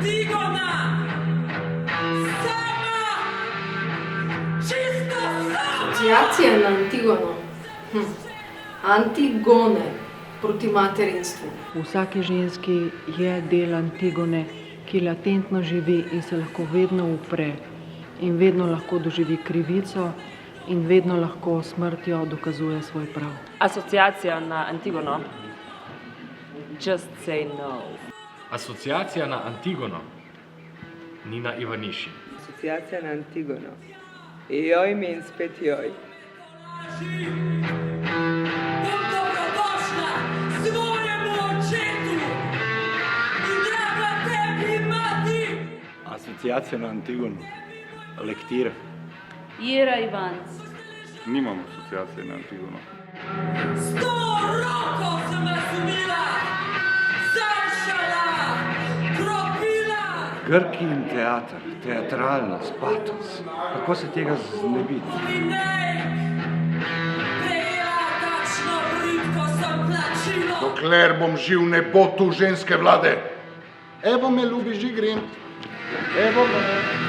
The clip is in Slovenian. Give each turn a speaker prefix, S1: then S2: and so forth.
S1: Antigona! Sama! Čisto sama!
S2: Asociacija na Antigono. Antigone proti materinstvu.
S3: V vsaki ženski je del Antigone, ki latentno živi in se lahko vedno upre in vedno lahko doživi krivico in vedno lahko smrtjo dokazuje svoj prav.
S4: Asociacija na Antigono. Just say no.
S5: Asociacija na Antigono. Nina Ivanišin.
S6: Asociacija na Antigono. Joj mi in spet joj.
S1: Dobrodošla svojemu očetu in draga tebi, mati!
S7: Asociacija na Antigonu. Lektira.
S8: Jera Ivanc.
S7: Nimam asociacije na Antigonu.
S1: 100 rokov sem razumela, zaršala, kropila.
S9: Grki in teater, teatralnost, patos. Kako se tega znebiti?
S1: Prejela takšno bridko sem plačilo.
S10: Dokler bom živ, ne bo tu ženske vlade.
S9: Evo me ljubi, že grem. Evo me.